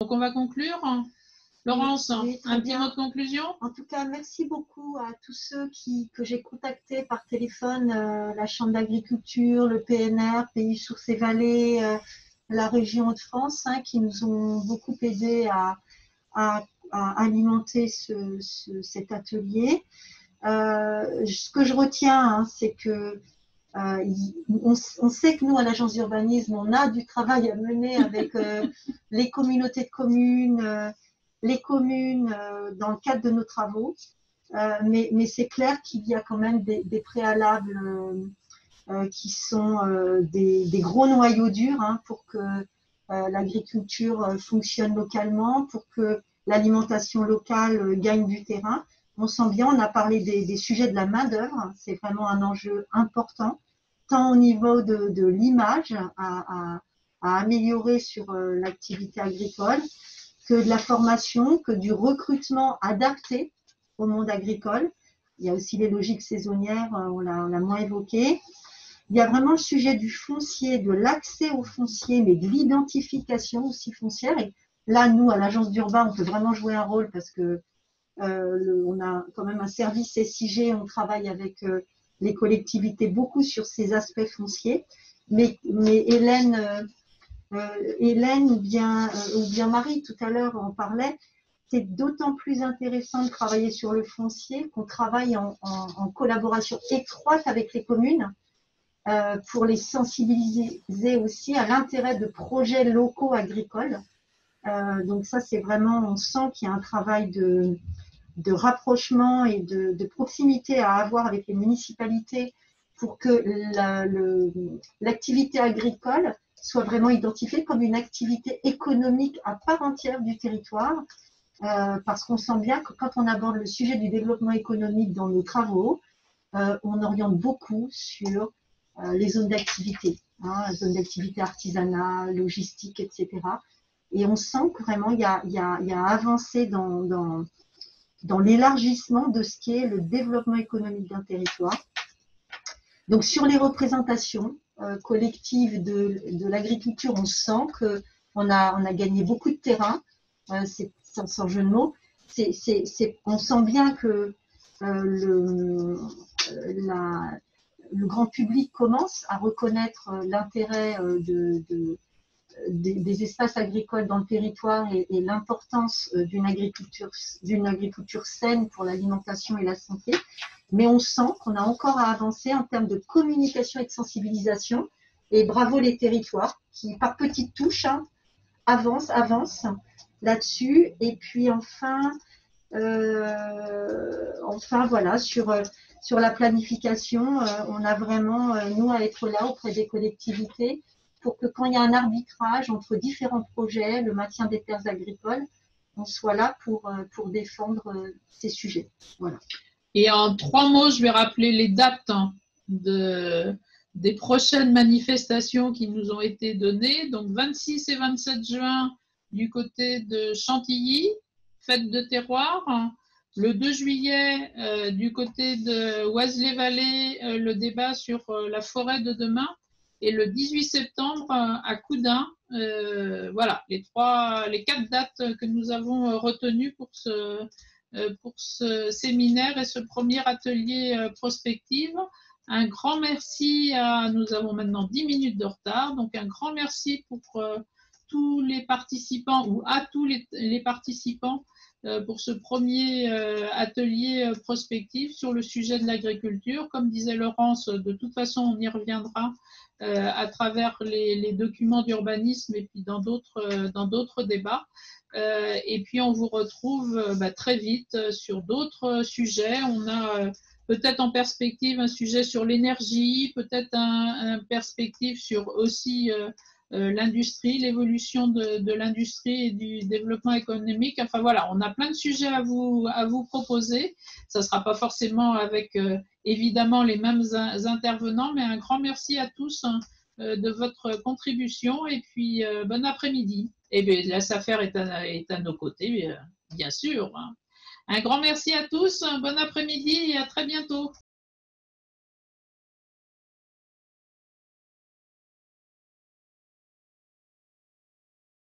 Donc, on va conclure. Laurence, oui, un petit mot de conclusion? En tout cas, merci beaucoup à tous ceux que j'ai contactés par téléphone, la Chambre d'agriculture, le PNR, Pays Sources et Vallées, la région Hauts-de-France, hein, qui nous ont beaucoup aidés à alimenter cet atelier. Ce que je retiens, hein, c'est que on sait que nous, à l'agence d'urbanisme, on a du travail à mener avec les communautés de communes, les communes dans le cadre de nos travaux. Mais c'est clair qu'il y a quand même des préalables qui sont des gros noyaux durs, hein, pour que l'agriculture fonctionne localement, pour que l'alimentation locale gagne du terrain. On sent bien, on a parlé des sujets de la main-d'œuvre, c'est vraiment un enjeu important, tant au niveau de l'image à améliorer sur l'activité agricole, que de la formation, que du recrutement adapté au monde agricole. Il y a aussi les logiques saisonnières, on l'a moins évoqué. Il y a vraiment le sujet du foncier, de l'accès au foncier, mais de l'identification aussi foncière. Et là, nous, à l'agence d'Urbain, on peut vraiment jouer un rôle parce que on a quand même un service SIG, on travaille avec les collectivités beaucoup sur ces aspects fonciers. Mais Hélène ou bien Marie, tout à l'heure, en parlait. C'est d'autant plus intéressant de travailler sur le foncier qu'on travaille en collaboration étroite avec les communes pour les sensibiliser aussi à l'intérêt de projets locaux agricoles. Donc ça, c'est vraiment, on sent qu'il y a un travail de rapprochement et de proximité à avoir avec les municipalités pour que l'activité agricole soit vraiment identifiée comme une activité économique à part entière du territoire, parce qu'on sent bien que quand on aborde le sujet du développement économique dans nos travaux, on oriente beaucoup sur les zones d'activité, hein, zones d'activité artisanale, logistique, etc. Et on sent que vraiment il y a avancé dans l'élargissement de ce qui est le développement économique d'un territoire. Donc sur les représentations collectives de l'agriculture, on sent qu'on a gagné beaucoup de terrain, c'est sans jeu de mots. On sent bien que le grand public commence à reconnaître l'intérêt des espaces agricoles dans le territoire et l'importance d'une agriculture saine pour l'alimentation et la santé. Mais on sent qu'on a encore à avancer en termes de communication et de sensibilisation. Et bravo les territoires qui, par petites touches, hein, avancent là-dessus. Et puis enfin voilà, sur la planification, on a vraiment, nous, à être là auprès des collectivités pour que quand il y a un arbitrage entre différents projets, le maintien des terres agricoles, on soit là pour défendre ces sujets. Voilà. Et en 3 mots, je vais rappeler les dates des prochaines manifestations qui nous ont été données. Donc 26 et 27 juin du côté de Chantilly, fête de terroir. Le 2 juillet du côté de Oiselay-Vallée, le débat sur la forêt de demain. Et le 18 septembre à Coudun. Voilà, les 4 dates que nous avons retenues pour ce séminaire et ce premier atelier prospective. Un grand merci nous avons maintenant 10 minutes de retard, donc un grand merci pour tous les participants ou à tous les participants pour ce premier atelier prospectif sur le sujet de l'agriculture. Comme disait Laurence, de toute façon, on y reviendra à travers les documents d'urbanisme et puis dans d'autres débats. Et puis on vous retrouve très vite sur d'autres sujets. On a peut-être en perspective un sujet sur l'énergie, peut-être un perspective sur aussi l'industrie, l'évolution de l'industrie et du développement économique. Enfin voilà, on a plein de sujets à vous proposer. Ça ne sera pas forcément avec évidemment les mêmes intervenants, mais un grand merci à tous de votre contribution et puis bon après-midi. Et bien la SAFER est à nos côtés, bien sûr. Un grand merci à tous, bon après-midi et à très bientôt.